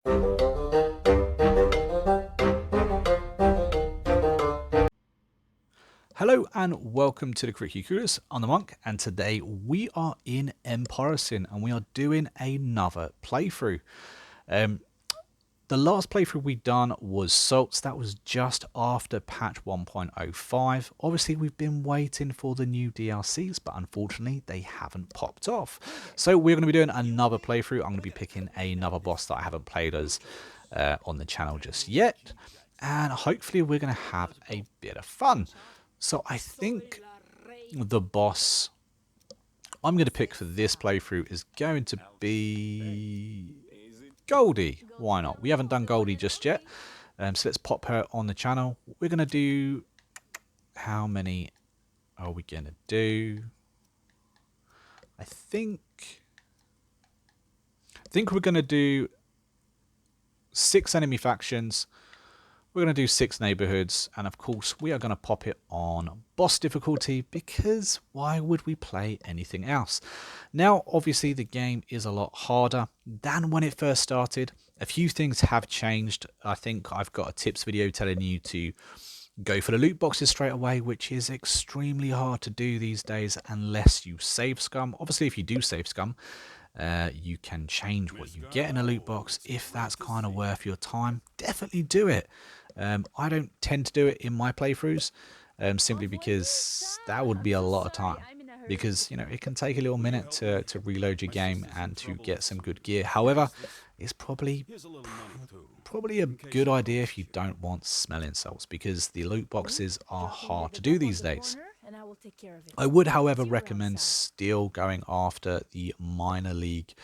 Hello and welcome to the Critically Clueless. I'm the Monk, and today we are in Empire of Sin and we are doing another playthrough. The last playthrough we done was Salts. That was just after patch 1.05. Obviously we've been waiting for the new DLCs, but unfortunately they haven't popped off. So we're going to be doing another playthrough. I'm going to be picking another boss that I haven't played as on the channel just yet, and hopefully we're going to have a bit of fun. So I think the boss I'm going to pick for this playthrough is going to be Goldie. Why not? We haven't done Goldie just yet. So let's pop her on the channel. We're going to do... How many are we going to do? I think we're going to do 6 enemy factions. We're going to do 6 neighborhoods, and of course we are going to pop it on boss difficulty, because why would we play anything else? Now obviously the game is a lot harder than when it first started. A few things have changed. I think I've got a tips video telling you to go for the loot boxes straight away, which is extremely hard to do these days unless you save scum. Obviously if you do save scum, you can change what you get in a loot box. If that's kind of worth your time, definitely do it. I don't tend to do it in my playthroughs, simply because that would be a lot of time, because you know it can take a little minute to reload your game and to get some good gear. However, it's probably a good idea if you don't want smelling salts, because the loot boxes are hard to do these days. I would, however, recommend still going after the minor league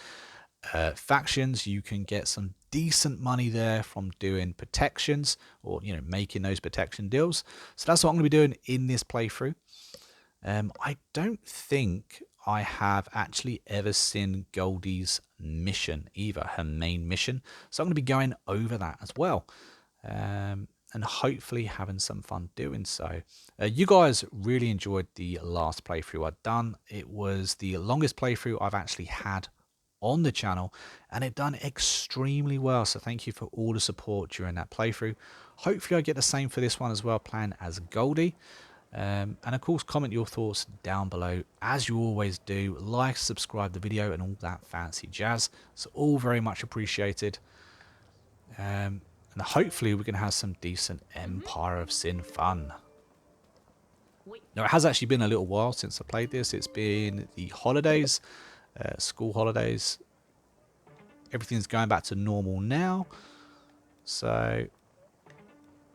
factions. You can get some decent money there from doing protections, or you know, making those protection deals. So that's what I'm going to be doing in this playthrough. I don't think I have actually ever seen Goldie's mission either, her main mission. So I'm going to be going over that as well. And hopefully having some fun doing so. You guys really enjoyed the last playthrough I'd done. It was the longest playthrough I've actually had on the channel, and it done extremely well. So thank you for all the support during that playthrough. Hopefully I get the same for this one as well, playing as Goldie. And of course comment your thoughts down below as you always do. Like, subscribe the video and all that fancy jazz. It's all very much appreciated. And hopefully we can have some decent Empire of Sin fun. Now it has actually been a little while since I played this. It's been the holidays, school holidays. Everything's going back to normal now, so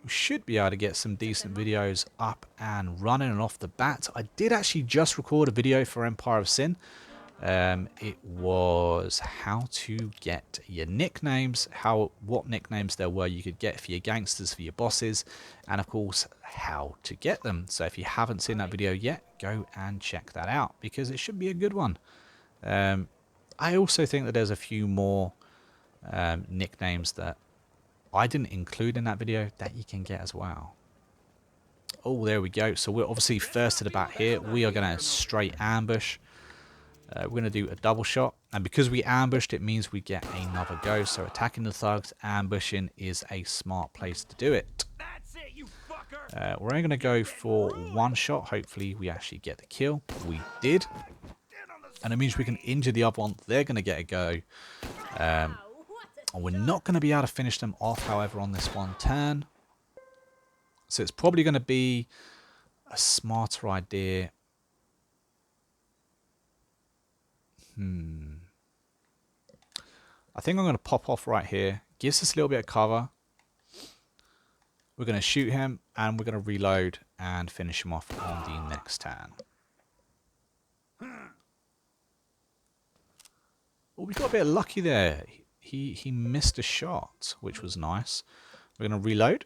we should be able to get some decent videos up and running. And off the bat, I did actually just record a video for Empire of Sin. It was how to get your nicknames, what nicknames there were you could get for your gangsters, for your bosses, and of course how to get them. So if you haven't seen that video yet, go and check that out, because it should be a good one. I also think that there's a few more nicknames that I didn't include in that video that you can get as well. Oh, there we go. So we're obviously first to the bat here. We are going to straight ambush. We're going to do a double shot, and because we ambushed, it means we get another go. So attacking the thugs, ambushing is a smart place to do it. We're only going to go for one shot. Hopefully we actually get the kill. We did, and it means we can injure the other one. They're going to get a go, and we're not going to be able to finish them off, however, on this one turn. So it's probably going to be a smarter idea. I think I'm going to pop off right here. Gives us a little bit of cover. We're going to shoot him, and we're going to reload and finish him off on the next turn. Well, we got a bit of lucky there. He missed a shot, which was nice. We're going to reload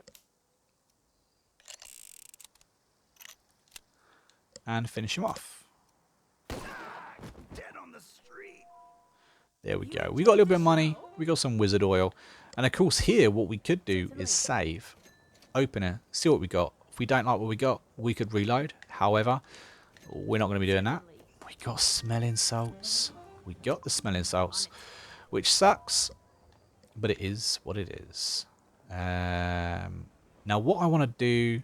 and finish him off. There we go. We got a little bit of money. We got some wizard oil. And of course here what we could do is save, open it, see what we got. If we don't like what we got, we could reload. However, we're not going to be doing that. We got smelling salts. We got the smelling salts, which sucks. but it is what it is. Now, what I want to do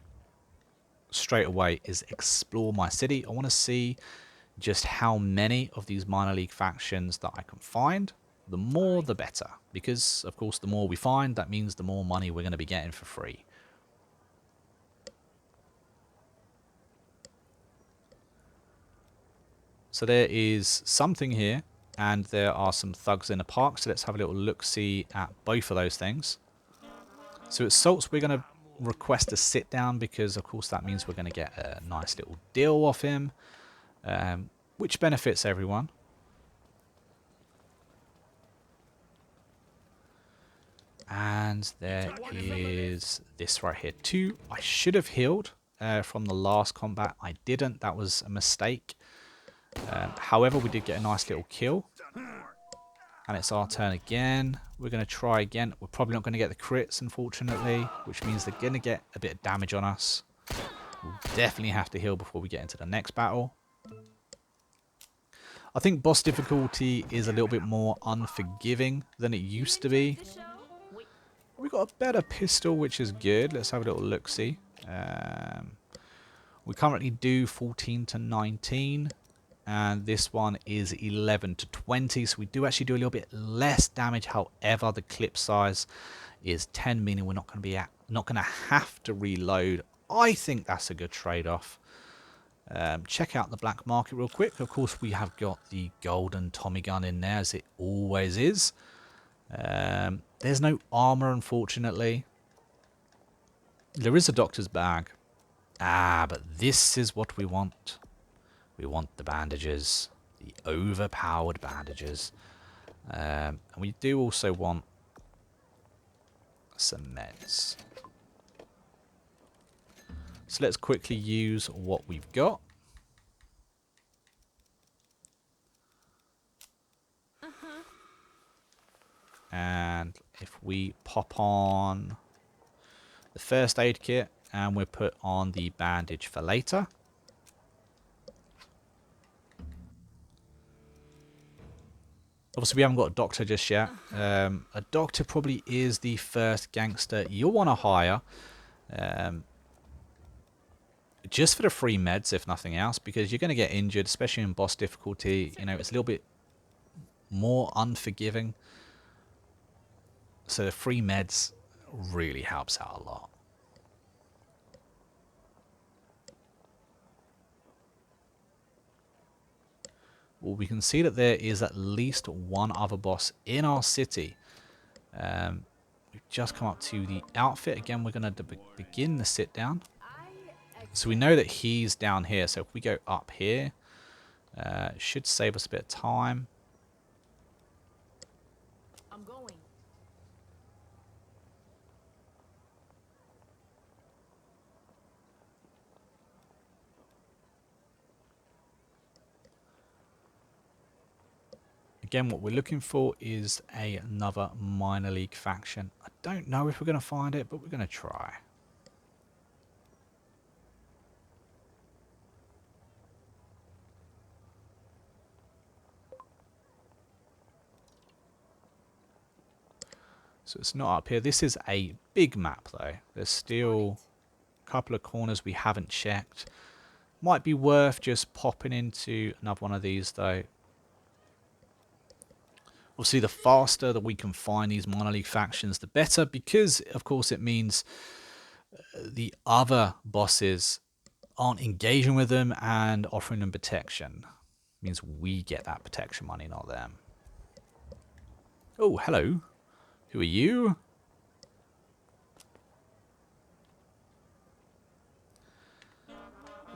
straight away is explore my city. I want to see just how many of these minor league factions that I can find. The more, the better. Because, of course, the more we find, that means the more money we're going to be getting for free. So there is something here, and there are some thugs in the park. So let's have a little look-see at both of those things. So at Salts, we're going to request a sit-down because, of course, that means we're going to get a nice little deal off him, which benefits everyone. And there is this right here too. I should have healed from the last combat. I didn't. That was a mistake. However, we did get a nice little kill. And it's our turn again. We're going to try again. We're probably not going to get the crits, unfortunately, which means they're going to get a bit of damage on us. We'll definitely have to heal before we get into the next battle. I think boss difficulty is a little bit more unforgiving than it used to be. We got a better pistol, which is good. Let's have a little look-see. We currently do 14 to 19. And this one is 11 to 20. So we do actually do a little bit less damage. However, the clip size is 10, meaning we're not going to have to reload. I think that's a good trade-off. Check out the black market real quick. Of course, we have got the golden Tommy gun in there, as it always is. There's no armor, unfortunately. There is a doctor's bag. But this is what we want. We want the bandages. The overpowered bandages. And we do also want some meds. So let's quickly use what we've got. And if we pop on the first aid kit and we put on the bandage for later. Obviously, we haven't got a doctor just yet. A doctor probably is the first gangster you'll want to hire. Just for the free meds, if nothing else, because you're going to get injured, especially in boss difficulty. You know, it's a little bit more unforgiving. So the free meds really helps out a lot. Well, we can see that there is at least one other boss in our city. We've just come up to the outfit. Again, we're going to begin the sit down. So we know that he's down here. So if we go up here, it should save us a bit of time. I'm going. Again, what we're looking for is another minor league faction. I don't know if we're going to find it, but we're going to try. So it's not up here. This is a big map, though. There's still a couple of corners we haven't checked. Might be worth just popping into another one of these, though. Obviously, the faster that we can find these minor league factions, the better, because, of course, it means the other bosses aren't engaging with them and offering them protection. It means we get that protection money, not them. Oh, hello. Who are you?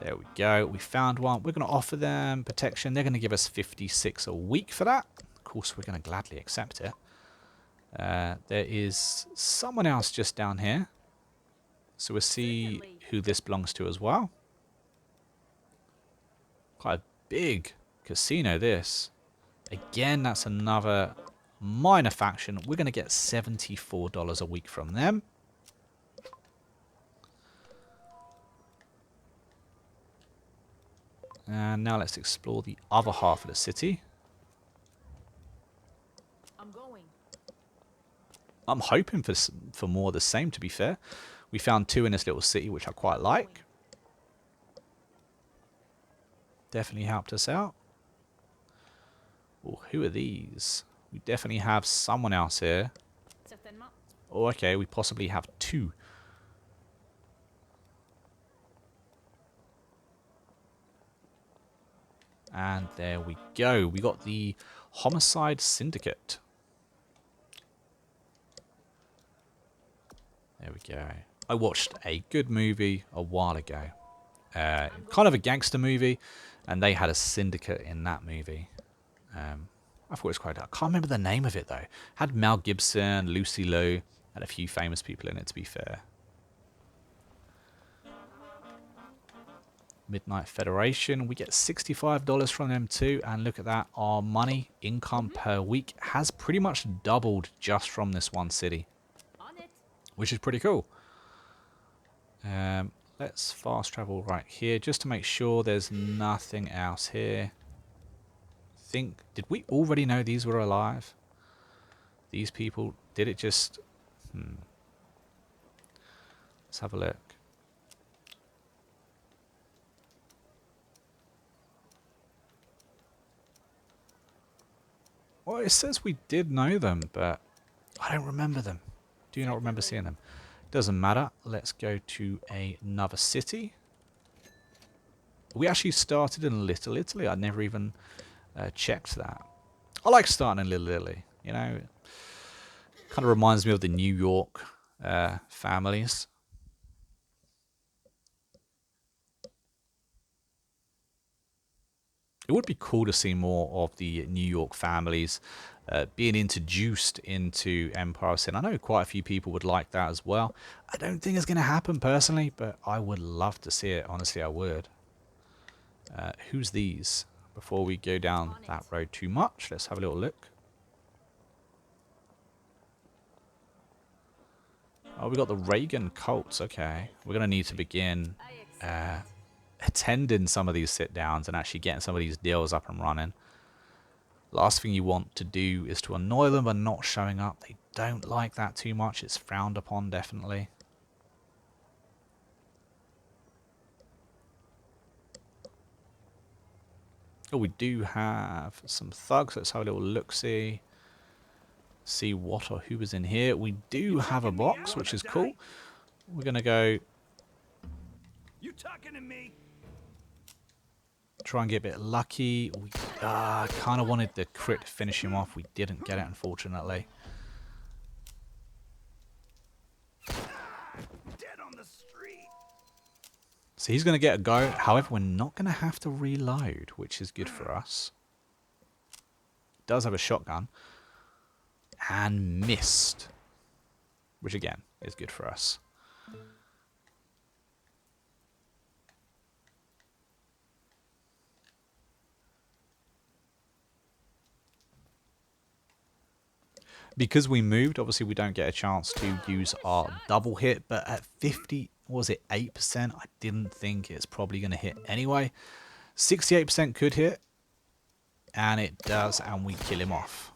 There we go. We found one. We're going to offer them protection. They're going to give us 56 a week for that. Of course, we're going to gladly accept it. There is someone else just down here. So we'll see who this belongs to as well. Quite a big casino, this. Again, that's another minor faction. We're going to get $74 a week from them. And now let's explore the other half of the city. I'm going. I'm hoping for more of the same, to be fair. We found 2 in this little city, which I quite like. Definitely helped us out. Oh, who are these? We definitely have someone else here. Oh, okay, we possibly have 2. And there we go. We got the Homicide Syndicate. There we go. I watched a good movie a while ago. Kind of a gangster movie, and they had a syndicate in that movie. I thought it was quite... I can't remember the name of it, though. Had Mel Gibson, Lucy Liu, had a few famous people in it, to be fair. Midnight Federation. We get $65 from them too, and look at that. Our money income per week has pretty much doubled just from this one city, which is pretty cool. Let's fast travel right here just to make sure there's nothing else here. Did we already know these were alive? These people, did it just... Let's have a look. Well, it says we did know them, but I don't remember them. Do not remember seeing them. Doesn't matter. Let's go to another city. We actually started in Little Italy. I never even checked that. I like starting in Little Italy. You know, kind of reminds me of the New York families. It would be cool to see more of the New York families being introduced into Empire of Sin. I know quite a few people would like that as well. I don't think it's going to happen personally, but I would love to see it. Honestly, I would. Who's these? Before we go down that road too much, let's have a little look. Oh, we got the Reagan cults. Okay, we're going to need to begin attending some of these sit-downs and actually getting some of these deals up and running. Last thing you want to do is to annoy them by not showing up. They don't like that too much. It's frowned upon, definitely. Oh, we do have some thugs. Let's have a little look-see. See what or who is in here. We do have a box, which is cool. We're going to go... You talking to me? Try and get a bit lucky. We kind of wanted the crit to finish him off. We didn't get it, unfortunately. Dead on the street. So he's going to get a go. However, we're not going to have to reload, which is good for us. Does have a shotgun. And missed. Which, again, is good for us. Because we moved, obviously we don't get a chance to use our double hit, but at 50, was it 8%? I didn't think it's probably going to hit anyway. 68% could hit, and it does, and we kill him off,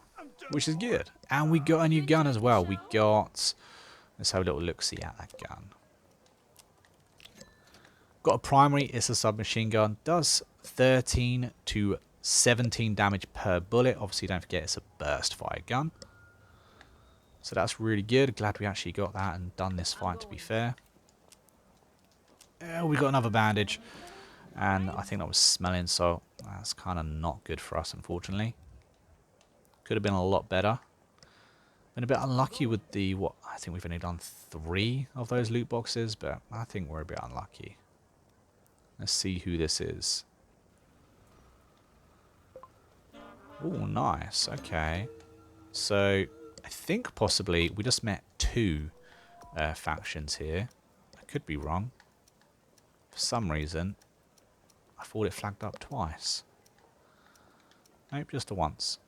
which is good. And we got a new gun as well. We got, let's have a little look-see at that gun. Got a primary, it's a submachine gun, does 13 to 17 damage per bullet. Obviously don't forget it's a burst fire gun. So that's really good. Glad we actually got that and done this fight, to be fair. We got another bandage. And I think that was smelling, so that's kind of not good for us, unfortunately. Could have been a lot better. Been a bit unlucky with the, what, I think we've only done 3 of those loot boxes, but I think we're a bit unlucky. Let's see who this is. Oh, nice. Okay. So... I think possibly we just met 2 factions here. I could be wrong. For some reason, I thought it flagged up twice. Nope, just the once.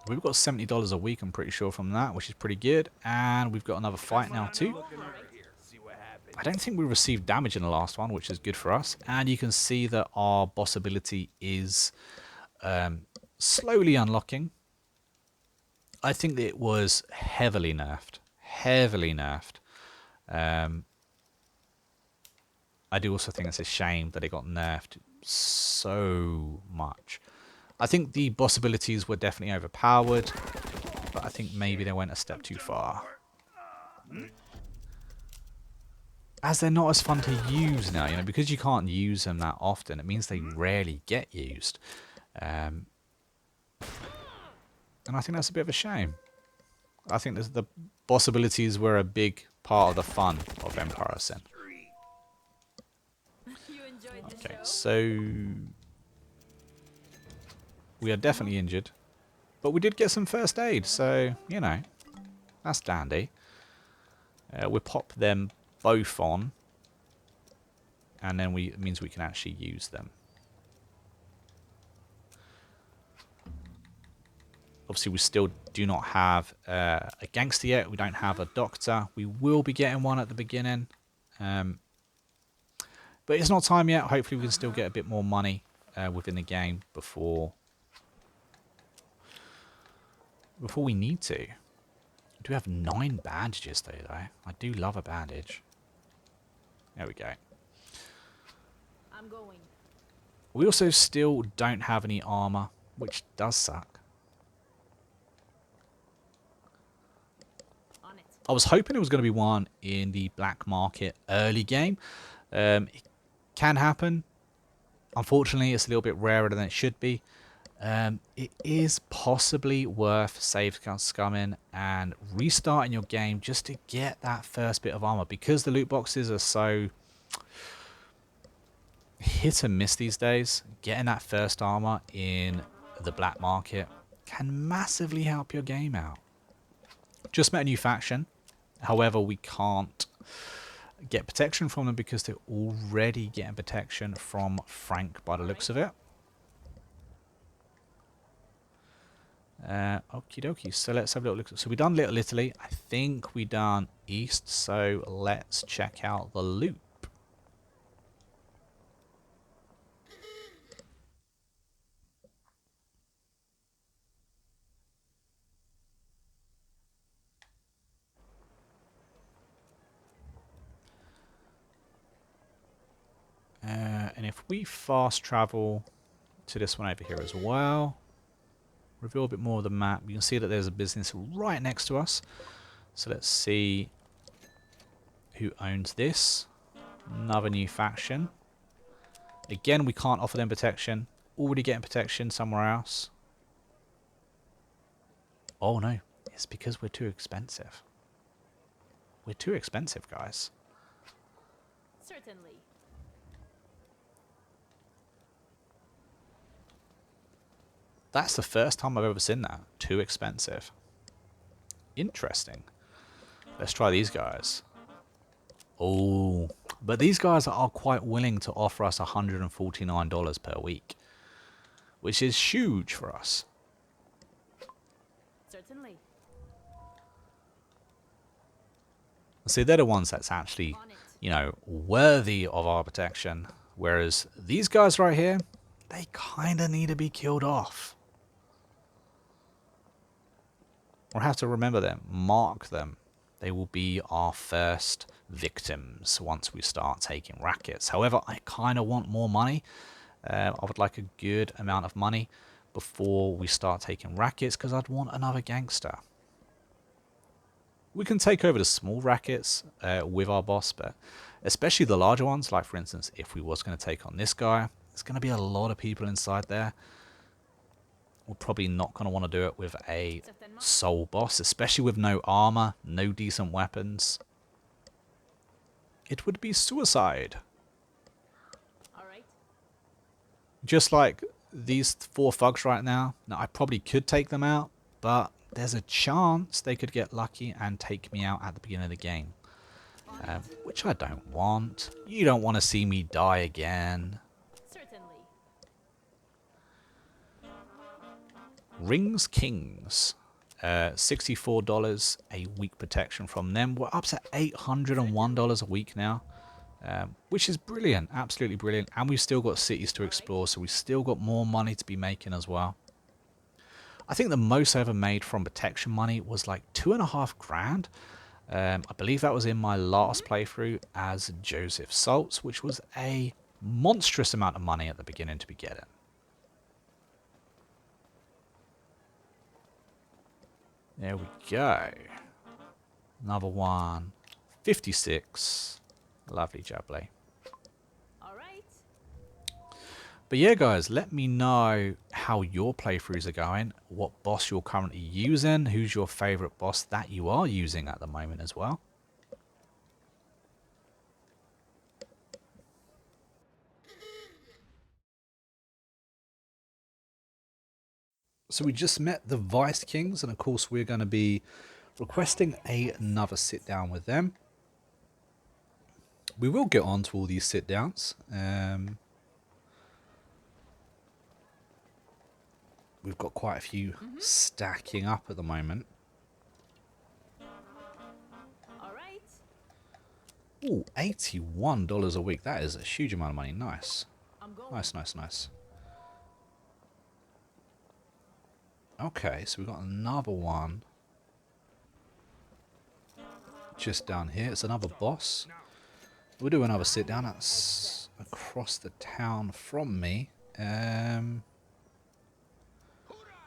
We've got $70 a week, I'm pretty sure, from that, which is pretty good. And we've got another fight now too. I don't think we received damage in the last one, which is good for us. And you can see that our boss ability is slowly unlocking. I think that it was heavily nerfed. Heavily nerfed. I do also think it's a shame that it got nerfed so much. I think the boss abilities were definitely overpowered, but I think maybe they went a step too far. As they're not as fun to use now, you know, because you can't use them that often, it means they rarely get used. And I think that's a bit of a shame. I think the boss abilities were a big part of the fun of Empire of Sin. Okay, so we are definitely injured, but we did get some first aid, so, you know, that's dandy. We'll pop them both on, and then it means we can actually use them. Obviously, we still do not have a gangster yet. We don't have a doctor. We will be getting one at the beginning. But it's not time yet. Hopefully, we can still get a bit more money within the game before we need to. We do have 9 bandages, though. I do love a bandage. There we go. I'm going. We also still don't have any armor, which does suck. On it. I was hoping it was going to be one in the black market early game. It can happen. Unfortunately, it's a little bit rarer than it should be. It is possibly worth save scumming and restarting your game just to get that first bit of armor, because the loot boxes are so hit and miss these days. Getting that first armor in the black market can massively help your game out. Just met a new faction. However, we can't get protection from them because they're already getting protection from Frank by the looks of it. Okie dokie, so let's have a little look. So we done Little Italy. I think we done East, so let's check out the loop. And if we fast travel to this one over here as well, reveal a bit more of the map, you can see that there's a business right next to us. So let's see who owns this. Another new faction. Again, we can't offer them protection. Already getting protection somewhere else. Oh no, it's because we're too expensive. We're too expensive, guys. Certainly. That's the first time I've ever seen that. Too expensive. Interesting. Let's try these guys. Oh, but these guys are quite willing to offer us $149 per week, which is huge for us. Certainly. See, they're the ones that's actually, On it. you know, worthy of our protection, whereas these guys right here, they kind of need to be killed off. We'll have to remember them, mark them. They will be our first victims once we start taking rackets. However, I kind of want more money. I would like a good amount of money before we start taking rackets, because I'd want another gangster. We can take over the small rackets with our boss, but especially the larger ones, like for instance, if we was going to take on this guy, there's going to be a lot of people inside there. We're probably not going to want to do it with a sole boss, especially with no armor, no decent weapons. It would be suicide. All right. Just like these 4 thugs right now. Now, I probably could take them out, but there's a chance they could get lucky and take me out at the beginning of the game. Which I don't want. You don't want to see me die again. Certainly. Rings Kings. $64 a week protection from them. We're up to $801 a week now. Which is brilliant. Absolutely brilliant. And we've still got cities to explore, so we've still got more money to be making as well. I think the most I ever made from protection money was like 2.5 grand. I believe that was in my last playthrough as Joseph Saltz, which was a monstrous amount of money at the beginning to be getting. There we go. Another one. 56. Lovely jubbly. All right. But yeah, guys, let me know how your playthroughs are going, what boss you're currently using, who's your favourite boss that you are using at the moment as well. So we just met the Vice Kings, and of course we're going to be requesting another sit down with them. We will get on to all these sit downs. We've got quite a few stacking up at the moment. All right. Ooh, $81 a week. That is a huge amount of money. Nice. I'm going. Nice, nice, nice. Okay, so we've got another one just down here. It's another boss. We'll do another sit down. That's across the town from me.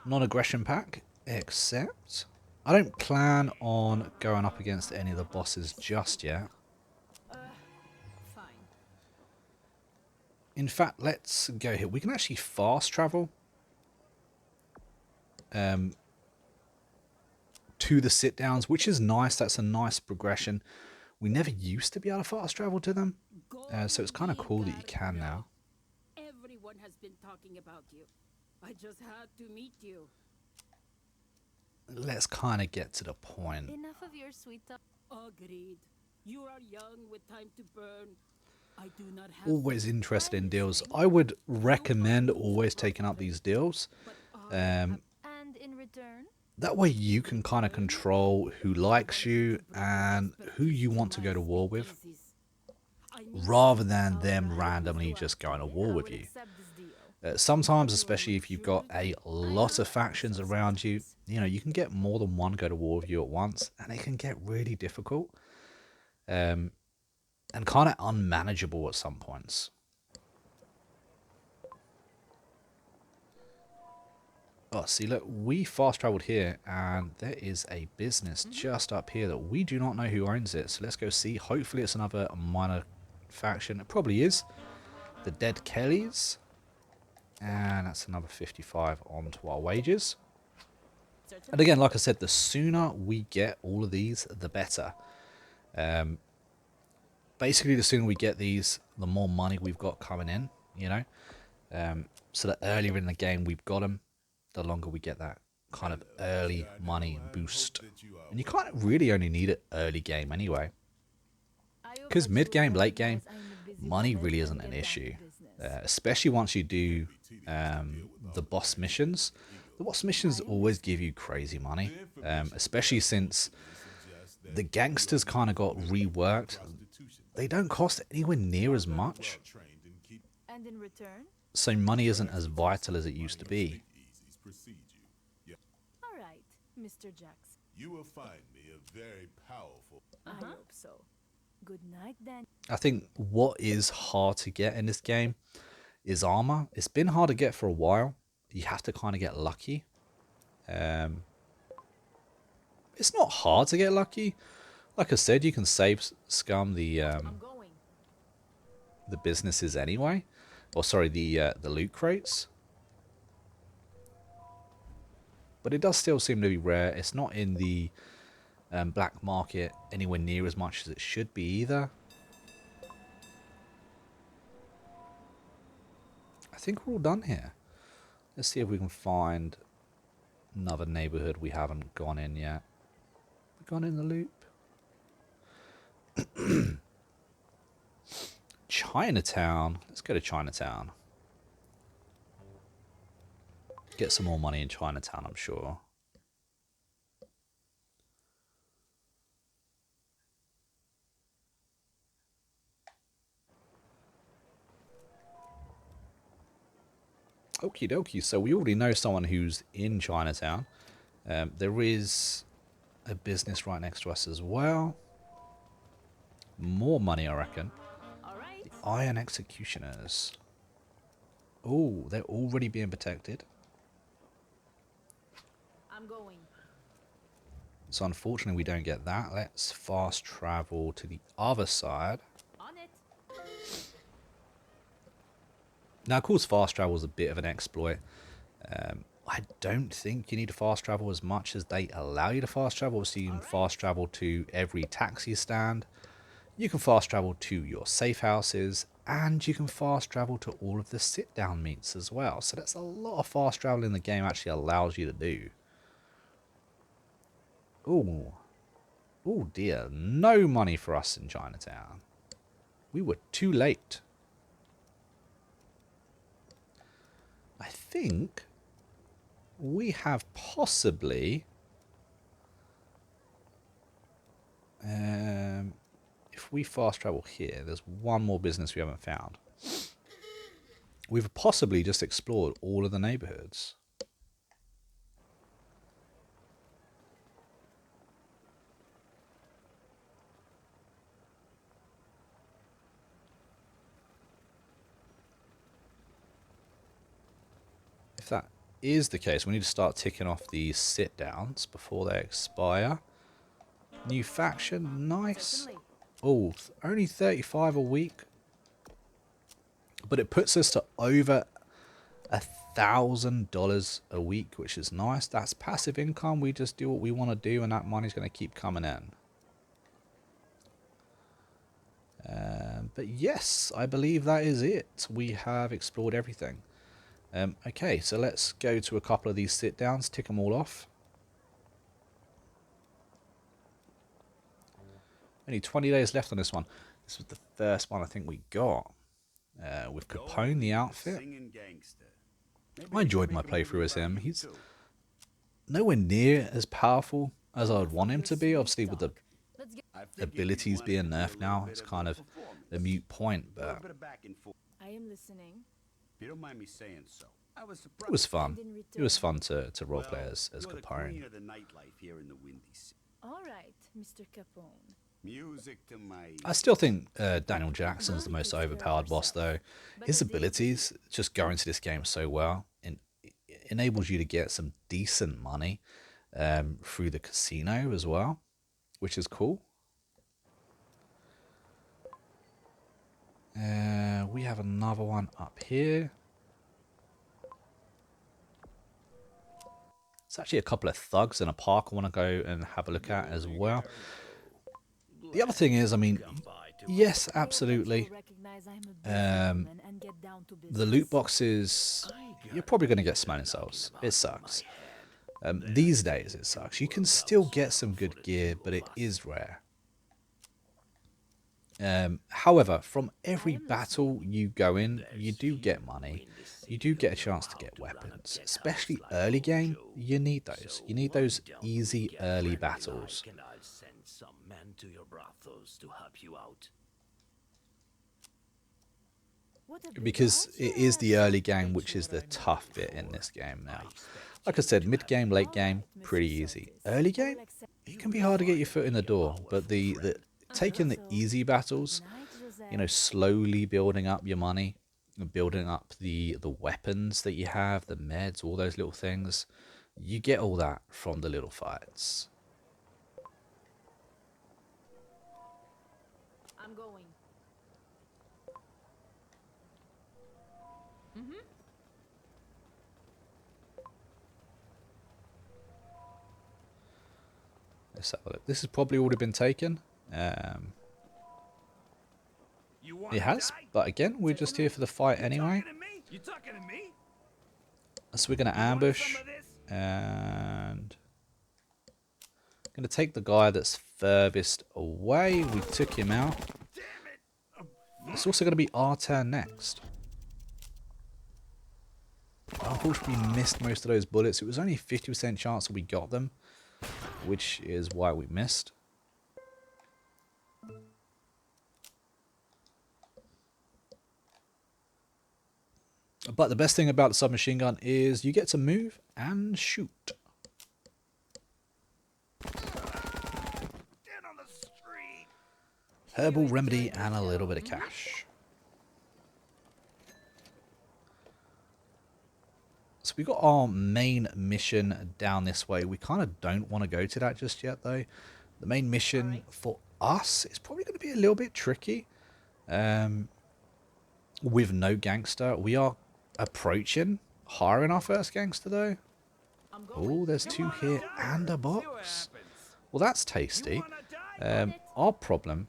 Non-aggression pack, except I don't plan on going up against any of the bosses just yet. Fine. In fact, let's go here. We can actually fast travel to the sit downs, which is nice. That's a nice progression. We never used to be able to fast travel to them, so it's kind of cool that you can now. Everyone has been talking about you. I just had to meet you. Let's kind of get to the point. Enough of your sweet talk. Agreed. You are young with time to burn. I do not have Always interested in deals. I would recommend always taking up these deals. And in return? That way you can kind of control who likes you and who you want to go to war with, rather than them randomly just going to war with you. Accept this deal. Sometimes, especially if you've got a lot of factions around you, you can get more than one go to war with you at once, and it can get really difficult and kind of unmanageable at some points. Oh, see, look, we fast traveled here, and there is a business just up here that we do not know who owns it. So let's go see. Hopefully it's another minor faction. It probably is. The Dead Kellys. And that's another 55 onto our wages. And again, like I said, the sooner we get all of these, the better. Basically, the sooner we get these, the more money we've got coming in, so the earlier in the game we've got them, the longer we get that kind of early money boost. And you kind of really only need it early game anyway. Because mid-game, late game, money really isn't an issue. Especially once you do the boss missions. The boss missions always give you crazy money. Especially since the gangsters kind of got reworked. They don't cost anywhere near as much. And in return? So money isn't as vital as it used to be. All right, Mr. Jackson. You will find me a very powerful. I hope so. Good night, then. I think what is hard to get in this game is armor. It's been hard to get for a while. You have to kind of get lucky. It's not hard to get lucky. Like I said, you can save scum the I'm going. businesses anyway. Or sorry, the loot crates. But it does still seem to be rare. It's not in the black market anywhere near as much as it should be either. I think we're all done here. Let's see if we can find another neighborhood we haven't gone in yet. We gone in the loop? Chinatown. Let's go to Chinatown. Get some more money in Chinatown, I'm sure. Okie dokie. So we already know someone who's in Chinatown. There is a business right next to us as well. More money, I reckon. All right. The Iron Executioners. Oh, they're already being protected. I'm going. So unfortunately we don't get that. Let's fast travel to the other side. On it. Now, of course, fast travel is a bit of an exploit. I don't think you need to fast travel as much as they allow you to fast travel. Obviously, you can fast travel to every taxi stand. You can fast travel to your safe houses. And you can fast travel to all of the sit-down meets as well. So that's a lot of fast traveling the game actually allows you to do. Ooh. Oh dear. No money for us in Chinatown. We were too late. I think we have possibly, if we fast travel here, there's one more business we haven't found. We've possibly just explored all of the neighborhoods. If that is the case, we need to start ticking off these sit downs before they expire. New faction, nice. Certainly. Oh, only 35 a week. But it puts us to over $1,000 a week, which is nice. That's passive income. We just do what we want to do, and that money's going to keep coming in. But yes, I believe that is it. We have explored everything. Okay, so let's go to a couple of these sit downs, tick them all off. Only 20 days left on this one. This was the first one I think we got. With Capone, the outfit. I enjoyed my playthrough as him. He's nowhere near as powerful as I would want him to be. Obviously, with the Let's get. abilities being nerfed now, it's kind of a moot point, but I am listening. If you don't mind me saying so, I was surprised. it was fun. And in return. It was fun to roleplay as You're the Capone. queen of the nightlife here in the Windy City. All right, Mr. Capone. Music to my I still think Daniel Jackson's the most overpowered boss, though. His abilities just go into this game so well, and it enables you to get some decent money through the casino as well, which is cool. We have another one up here. It's actually a couple of thugs in a park I want to go and have a look at as well. The other thing is, I mean, yes, absolutely. The loot boxes, you're probably going to get smiling souls. It sucks. These days, it sucks. You can still get some good gear, but it is rare. However, from every battle you go in, you do get money. You do get a chance to get weapons. Especially early game, you need those. You need those easy early battles. And I'll send some men to your brothels to help you out. Because it is the early game which is the tough bit in this game now. Like I said, mid game, late game, pretty easy. Early game, it can be hard to get your foot in the door, but the taking the easy battles, you know, slowly building up your money, building up the weapons that you have, the meds, all those little things, you get all that from the little fights. I'm going. Let's have a look. This has probably already been taken. You want It has, but again, we're just here for the fight anyway. You talking to me? So we're going to ambush, and I'm going to take the guy that's furthest away. We took him out. It's also going to be our turn next. Unfortunately, we missed most of those bullets. It was only 50% chance that we got them, which is why we missed. But the best thing about the submachine gun is you get to move and shoot. Get on the street. Herbal remedy and a little bit of cash. So we got our main mission down this way. We kind of don't want to go to that just yet, though. The main mission for us is probably going to be a little bit tricky. With no gangster. We are approaching hiring our first gangster, though. Oh, there's two here and a box. Well, that's tasty. Our problem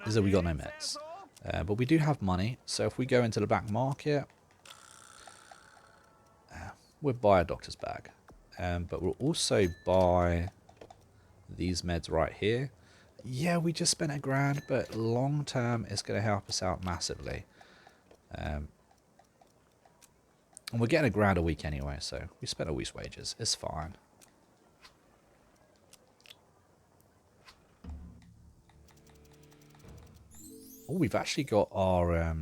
is that we got no meds. But we do have money. So if we go into the back market, we'll buy a doctor's bag. But we'll also buy these meds right here. Yeah, we just spent $1,000, but long term it's going to help us out massively. And we're getting $1,000 a week anyway, so we spent a week's wages. It's fine. Oh, we've actually got our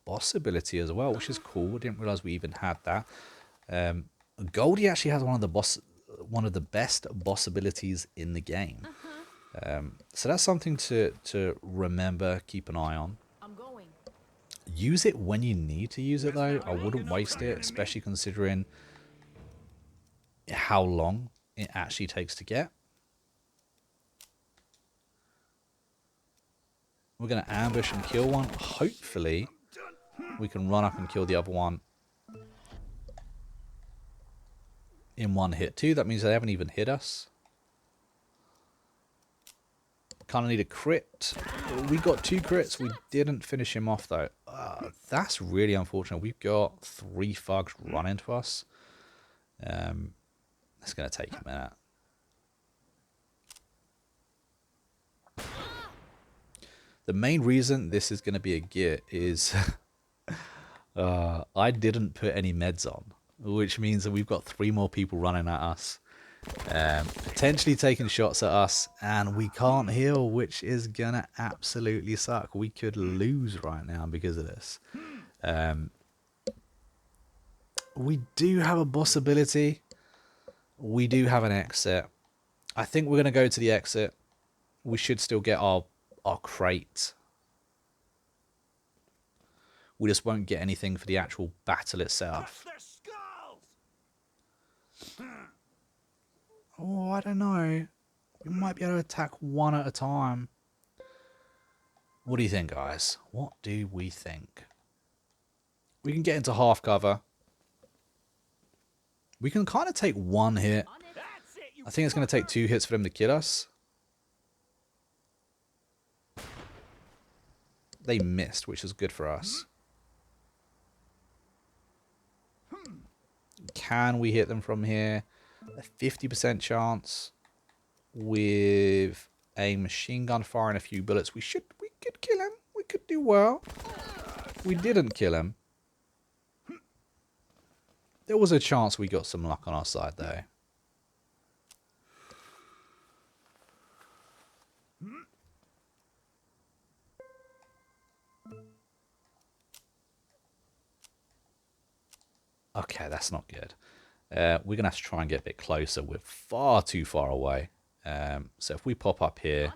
boss ability as well, which is cool. I didn't realize we even had that. Goldie actually has one of the best boss abilities in the game. So that's something to remember, keep an eye on. I'm going. Use it when you need to use it, though. I wouldn't waste it, especially considering how long it actually takes to get. We're going to ambush and kill one. Hopefully, we can run up and kill the other one in one hit, too. That means they haven't even hit us. Kind of need a crit. We got 2 crits. We didn't finish him off, though. That's really unfortunate. We've got 3 thugs run into us. It's going to take a minute. The main reason this is going to be a gear is I didn't put any meds on, which means that we've got 3 more people running at us. Potentially taking shots at us, and we can't heal, which is gonna absolutely suck. We could lose right now because of this. We do have a boss ability. We do have an exit. I think we're gonna go to the exit. We should still get our crate. We just won't get anything for the actual battle itself. Oh, I don't know. We might be able to attack one at a time. What do you think, guys? What do we think? We can get into half cover. We can kind of take 1 hit. I think it's going to take 2 hits for them to kill us. They missed, which is good for us. Can we hit them from here? A 50% chance with a machine gun firing a few bullets. We could kill him. We could do well. We didn't kill him. There was a chance we got some luck on our side, though. Okay, that's not good. We're going to have to try and get a bit closer. We're far too far away. So if we pop up here.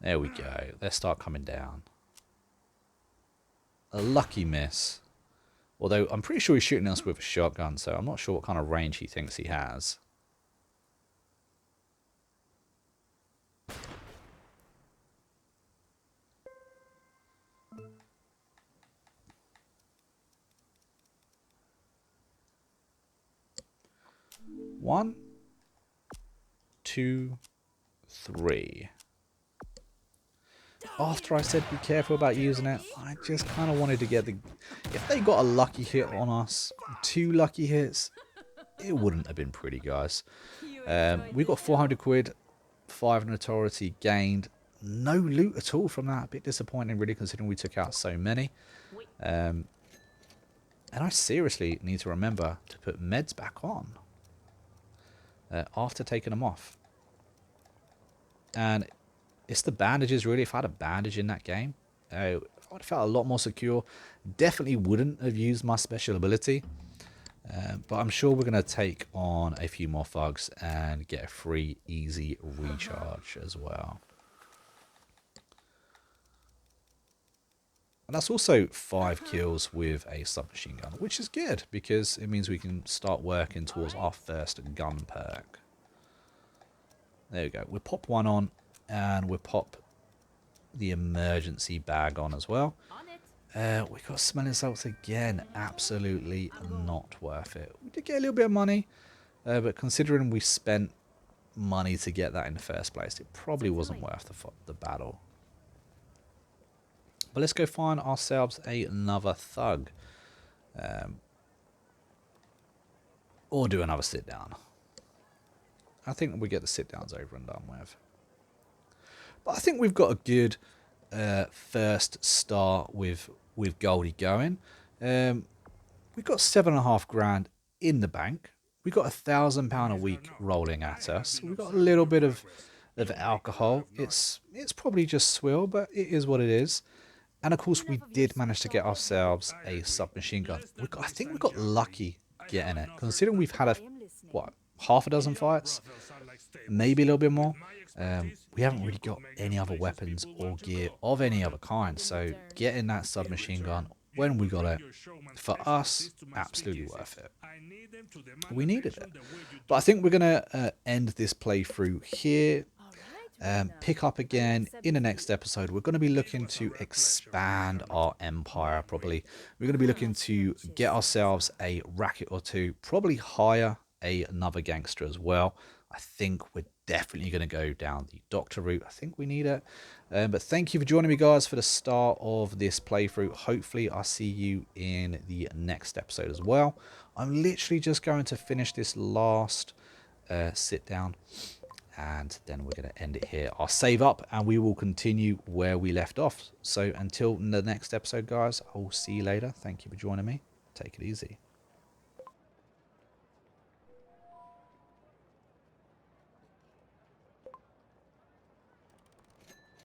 There we go. Let's start coming down. A lucky miss. Although I'm pretty sure he's shooting us with a shotgun, so I'm not sure what kind of range he thinks he has. One, 2, 3. After I said be careful about using it, I just kind of wanted to get the... If they got a lucky hit on us, 2 lucky hits, it wouldn't have been pretty, guys. We got 400 quid, 5 notoriety gained. No loot at all from that. A bit disappointing, really, considering we took out so many. And I seriously need to remember to put meds back on. After taking them off. And it's the bandages, really. If I had a bandage in that game, I would have felt a lot more secure. Definitely wouldn't have used my special ability. But I'm sure we're going to take on a few more thugs and get a free, easy recharge as well. And that's also 5 kills with a submachine gun, which is good because it means we can start working towards our first gun perk. There we go. We'll pop one on and we'll pop the emergency bag on as well. We got smelling salts again. Absolutely not worth it. We did get a little bit of money, but considering we spent money to get that in the first place, it probably wasn't worth the battle. But let's go find ourselves another thug. Or do another sit down. I think we get the sit downs over and done with. But I think we've got a good first start with Goldie going. We've got 7.5 grand in the bank. We've got £1,000 a week rolling at us. We've got a little bit of alcohol. It's probably just swill, but it is what it is. And of course, we did manage to get ourselves a submachine gun. I think we got lucky getting it, considering we've had half a dozen fights, maybe a little bit more. We haven't really got any other weapons or gear of any other kind, so getting that submachine gun when we got it, for us, absolutely worth it. We needed it. But I think we're going to end this playthrough here. Pick up again in the next episode. We're going to be looking to expand our empire, probably. We're going to be looking to get ourselves a racket or two, probably hire another gangster as well. I think we're definitely going to go down the doctor route. I think we need it. But thank you for joining me, guys, for the start of this playthrough. Hopefully I'll see you in the next episode as well. I'm literally just going to finish this last sit down, and then we're going to end it here. I'll save up and we will continue where we left off. So until the next episode, guys, I'll see you later. Thank you for joining me. Take it easy.